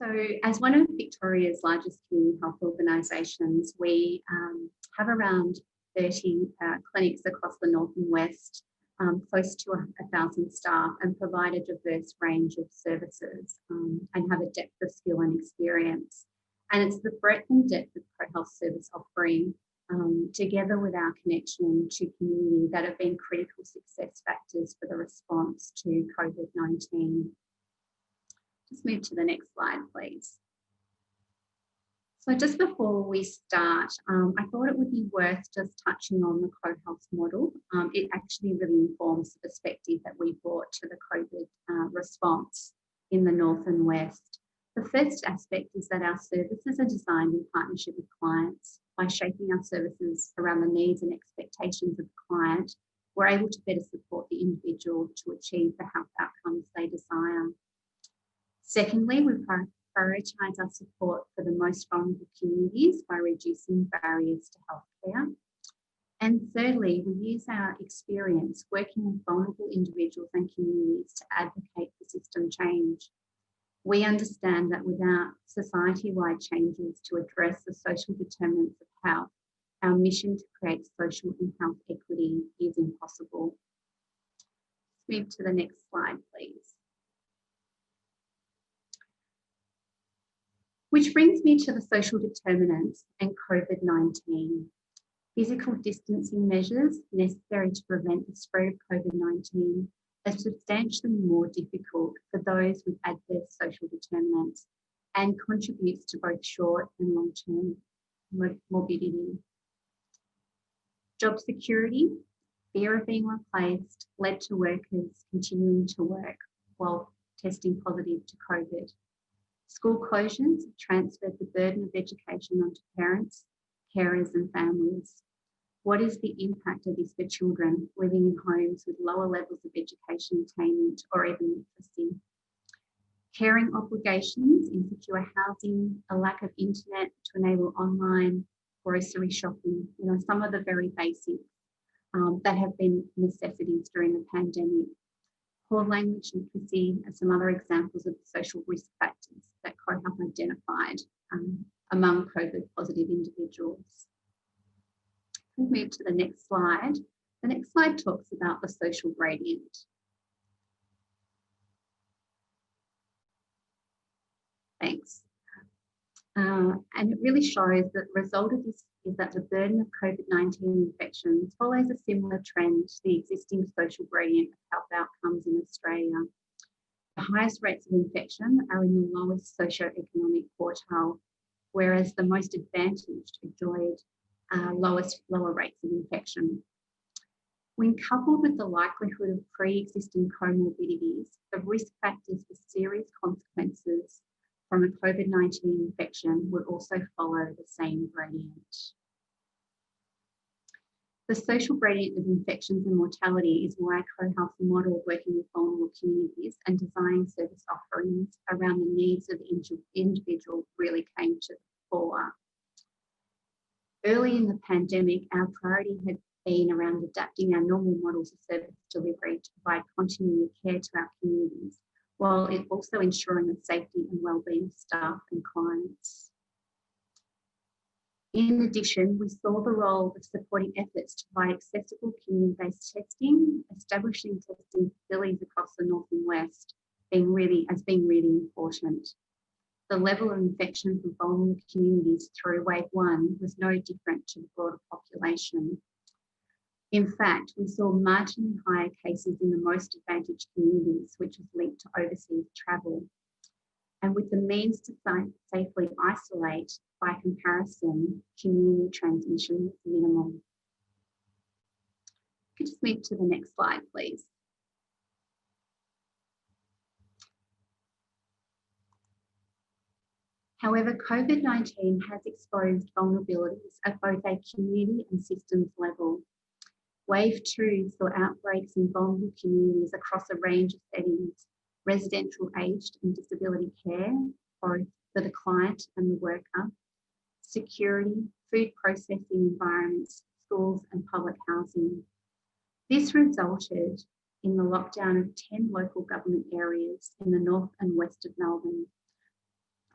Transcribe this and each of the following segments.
So as one of Victoria's largest community health organisations, we have around 30 clinics across the north and west, close to 1,000 staff, and provide a diverse range of services and have a depth of skill and experience. And it's the breadth and depth of CoHealth service offering together with our connection to community that have been critical success factors for the response to COVID-19. Just move to the next slide, please. So just before we start, I thought it would be worth just touching on the CoHealth model. It actually really informs the perspective that we brought to the COVID response in the north and west. The first aspect is that our services are designed in partnership with clients. By shaping our services around the needs and expectations of the client, we're able to better support the individual to achieve the health outcomes they desire. Secondly, we prioritise our support for the most vulnerable communities by reducing barriers to healthcare. And thirdly, we use our experience working with vulnerable individuals and communities to advocate for system change. We understand that without society-wide changes to address the social determinants of health, our mission to create social and health equity is impossible. Let's move to the next slide, please. Which brings me to the social determinants and COVID-19. Physical distancing measures necessary to prevent the spread of COVID-19 are substantially more difficult for those with adverse social determinants and contributes to both short and long-term morbidity. Job security, fear of being replaced, led to workers continuing to work while testing positive to COVID. School closures transferred the burden of education onto parents, carers and families. What is the impact of this for children living in homes with lower levels of education attainment or even literacy? Caring obligations, insecure housing, a lack of internet to enable online grocery shopping, some of the very basics that have been necessities during the pandemic. Poor language literacy are some other examples of the social risk factors that CoHealth identified among COVID-positive individuals. We'll move to the next slide. The next slide talks about the social gradient. Thanks. And it really shows that the result of this is that the burden of COVID-19 infections follows a similar trend to the existing social gradient of health outcomes in Australia. The highest rates of infection are in the lowest socioeconomic quartile, whereas the most advantaged enjoyed lower rates of infection. When coupled with the likelihood of pre-existing comorbidities, the risk factors for serious consequences from a COVID-19 infection would also follow the same gradient. The social gradient of infections and mortality is why CoHealth Model, working with vulnerable communities and designing service offerings around the needs of the individual, really came to the fore. Early in the pandemic, our priority had been around adapting our normal models of service delivery to provide continuity of care to our communities, while it also ensuring the safety and wellbeing of staff and clients. In addition, we saw the role of supporting efforts to provide accessible community-based testing, establishing testing facilities across the north and west being really important. The level of infection from vulnerable communities through wave 1 was no different to the broader population. In fact, we saw marginally higher cases in the most advantaged communities, which was linked to overseas travel. And with the means to safely isolate, by comparison, community transmission was minimal. Could you just move to the next slide, please? However, COVID-19 has exposed vulnerabilities at both a community and systems level. Wave 2 saw outbreaks in vulnerable communities across a range of settings: residential, aged and disability care, both for the client and the worker, security, food processing environments, schools and public housing. This resulted in the lockdown of 10 local government areas in the north and west of Melbourne,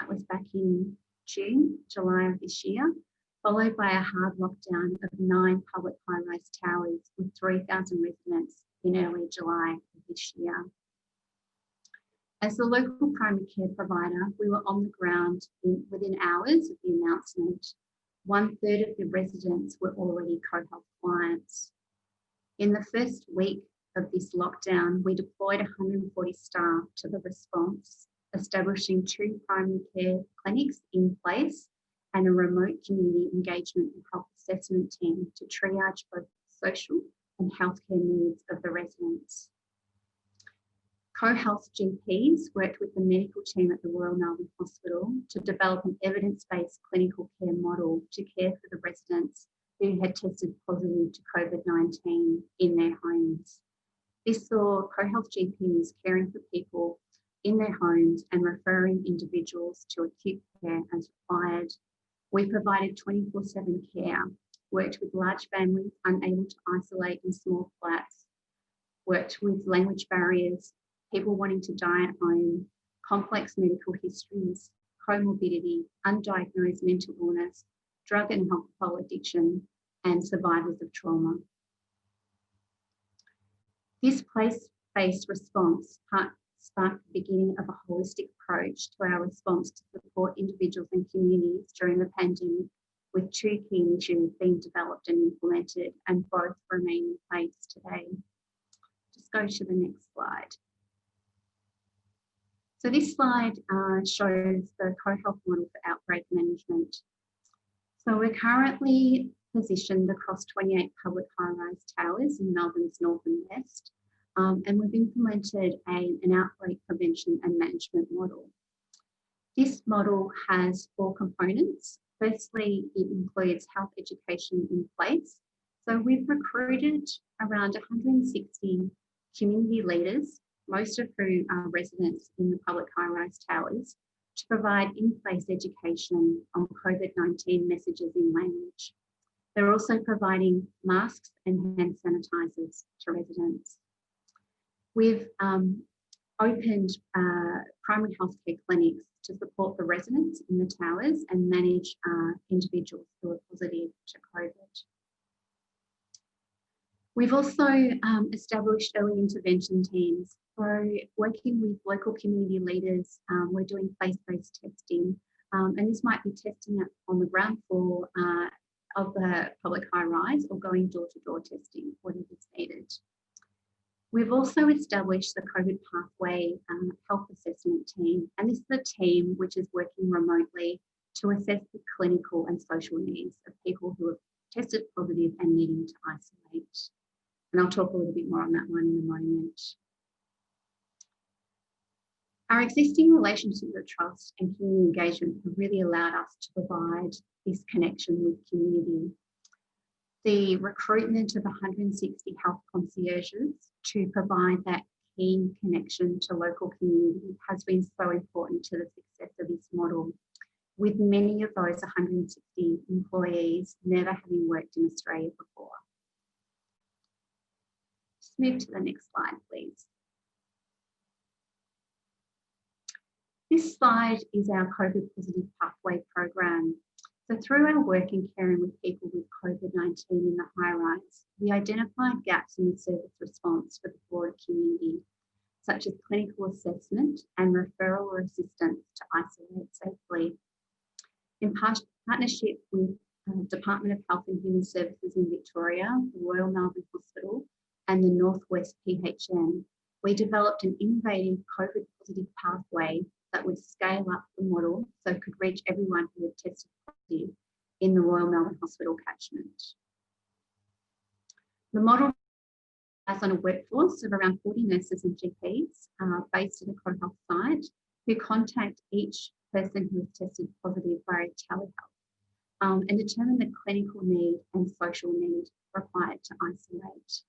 That was back in July of this year, followed by a hard lockdown of 9 public high-rise towers with 3,000 residents in early July of this year. As the local primary care provider, we were on the ground within hours of the announcement. 1/3 of the residents were already CoHealth clients. In the first week of this lockdown, we deployed 140 staff to the response, establishing 2 primary care clinics in place and a remote community engagement and health assessment team to triage both social and healthcare needs of the residents. CoHealth GPs worked with the medical team at the Royal Melbourne Hospital to develop an evidence-based clinical care model to care for the residents who had tested positive to COVID-19 in their homes. This saw CoHealth GPs caring for people in their homes and referring individuals to acute care as required. We provided 24/7 care, worked with large families unable to isolate in small flats, worked with language barriers, people wanting to die at home, complex medical histories, comorbidity, undiagnosed mental illness, drug and alcohol addiction, and survivors of trauma. This place-based response sparked the beginning of a holistic approach to our response to support individuals and communities during the pandemic, with 2 key initiatives being developed and implemented, and both remain in place today. Just go to the next slide. So this slide shows the CoHealth model for outbreak management. So we're currently positioned across 28 public high-rise towers in Melbourne's north and west, and we've implemented an outbreak prevention and management model. This model has 4 components. Firstly, it includes health education in place. So we've recruited around 160 community leaders, most of whom are residents in the public high-rise towers, to provide in-place education on COVID-19 messages in language. They're also providing masks and hand sanitisers to residents. We've opened primary healthcare clinics to support the residents in the towers and manage individuals who are positive to COVID. We've also established early intervention teams. So working with local community leaders, we're doing place-based testing, and this might be testing on the ground floor of the public high-rise or going door-to-door testing, whatever is needed. We've also established the COVID pathway health assessment team, and this is a team which is working remotely to assess the clinical and social needs of people who have tested positive and needing to isolate. And I'll talk a little bit more on that one in a moment. Our existing relationship of trust and community engagement have really allowed us to provide this connection with community. The recruitment of 160 health concierges to provide that keen connection to local community has been so important to the success of this model, with many of those 160 employees never having worked in Australia before. Just move to the next slide, please. This slide is our COVID positive pathway program. So through our work in caring with people with COVID-19 in the high rise, we identified gaps in the service response for the broader community, such as clinical assessment and referral or assistance to isolate safely. In partnership with the Department of Health and Human Services in Victoria, the Royal Melbourne Hospital and the Northwest PHN, we developed an innovative COVID positive pathway that would scale up the model so it could reach everyone who had tested positive in the Royal Melbourne Hospital catchment. The model relies on a workforce of around 40 nurses and GPs based at a CoHealth site who contact each person who has tested positive via telehealth and determine the clinical need and social need required to isolate.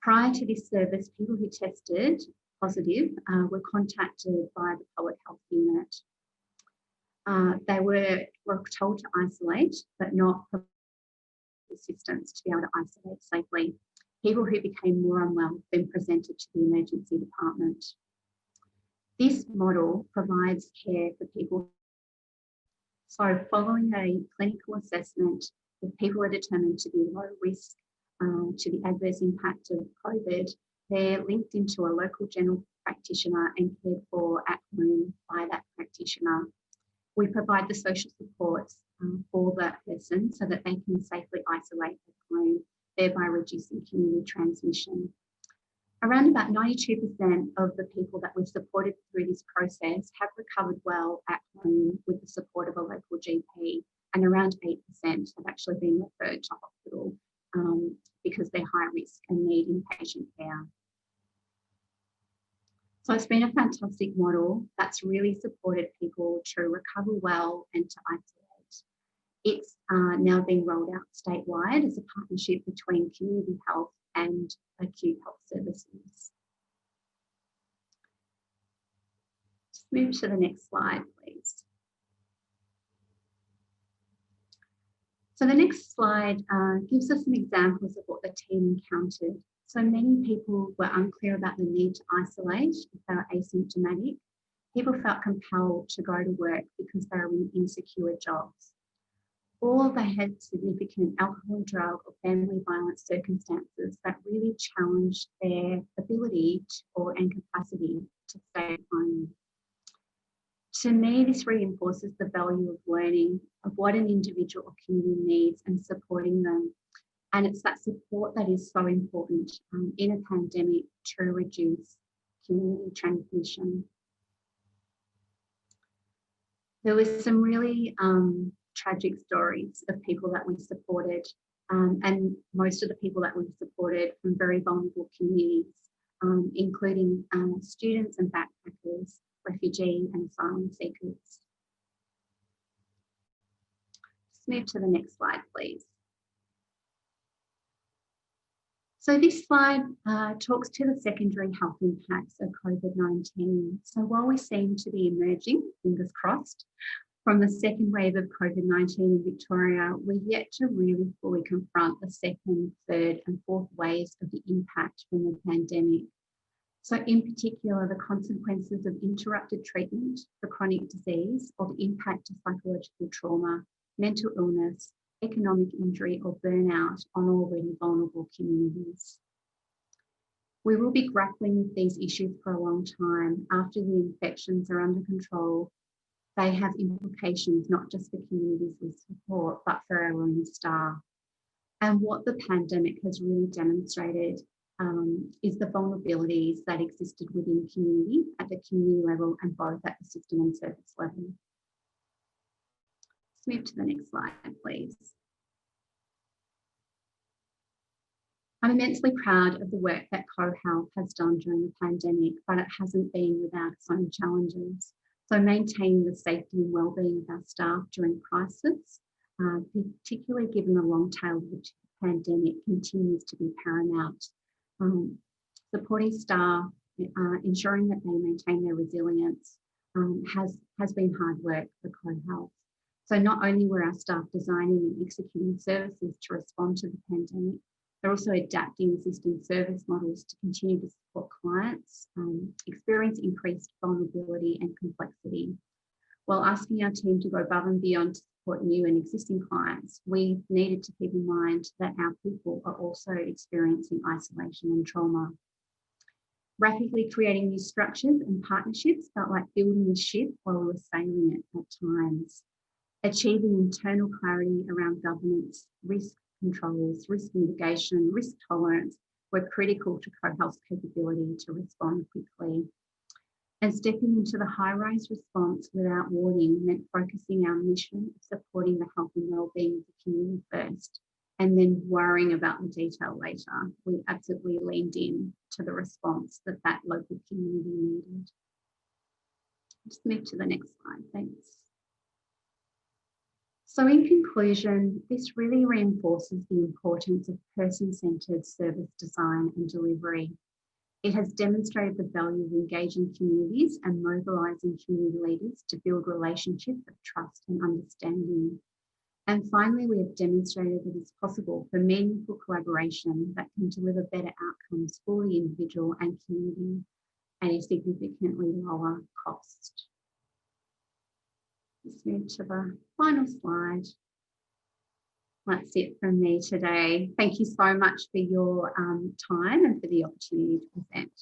Prior to this service, people who tested positive were contacted by the public health unit. They were told to isolate, but not provide assistance to be able to isolate safely. People who became more unwell then presented to the emergency department. This model provides care for people. So following a clinical assessment, if people are determined to be low risk to the adverse impact of COVID, they're linked into a local general practitioner and cared for at home by that practitioner. We provide the social supports for that person so that they can safely isolate at home, thereby reducing community transmission. Around about 92% of the people that we've supported through this process have recovered well at home with the support of a local GP, and around 8% have actually been referred to hospital because they're high risk and need inpatient care. So it's been a fantastic model that's really supported people to recover well and to isolate. It's now being rolled out statewide as a partnership between community health and acute health services. Just move to the next slide, please. So the next slide gives us some examples of what the team encountered. So many people were unclear about the need to isolate if they were asymptomatic. People felt compelled to go to work because they were in insecure jobs. Or they had significant alcohol, drug, or family violence circumstances that really challenged their ability and capacity to stay at home. To me, this reinforces the value of learning of what an individual or community needs and supporting them. And it's that support that is so important in a pandemic to reduce community transmission. There was some really tragic stories of people that we supported, and most of the people that we supported from very vulnerable communities, including students and backpackers, refugee and asylum seekers. Just move to the next slide, please. So this slide talks to the secondary health impacts of COVID-19. So while we seem to be emerging, fingers crossed, from the second wave of COVID-19 in Victoria, we're yet to really fully confront the second, third and fourth waves of the impact from the pandemic. So in particular, the consequences of interrupted treatment for chronic disease or the impact of psychological trauma, mental illness, economic injury or burnout on already vulnerable communities. We will be grappling with these issues for a long time. After the infections are under control, they have implications not just for communities we support, but for our own staff. And what the pandemic has really demonstrated is the vulnerabilities that existed within community at the community level and both at the system and service level. Let's move to the next slide, please. I'm immensely proud of the work that CoHealth has done during the pandemic, but it hasn't been without its own challenges. So maintaining the safety and wellbeing of our staff during crisis, particularly given the long tail of the pandemic, continues to be paramount. Supporting staff, ensuring that they maintain their resilience has been hard work for CoHealth. So not only were our staff designing and executing services to respond to the pandemic, they're also adapting existing service models to continue to support clients, experience increased vulnerability and complexity. While asking our team to go above and beyond to support new and existing clients, we needed to keep in mind that our people are also experiencing isolation and trauma. Rapidly creating new structures and partnerships felt like building the ship while we were sailing it at times. Achieving internal clarity around governance, risk controls, risk mitigation, risk tolerance were critical to CoHealth's capability to respond quickly. And stepping into the high-rise response without warning meant focusing our mission of supporting the health and wellbeing of the community first, and then worrying about the detail later. We absolutely leaned in to the response that local community needed. Just move to the next slide, thanks. So in conclusion, this really reinforces the importance of person-centred service design and delivery. It has demonstrated the value of engaging communities and mobilising community leaders to build relationships of trust and understanding. And finally, we have demonstrated that it's possible for meaningful collaboration that can deliver better outcomes for the individual and community. and a significantly lower cost. Let's move to the final slide. That's it from me today. Thank you so much for your time and for the opportunity to present.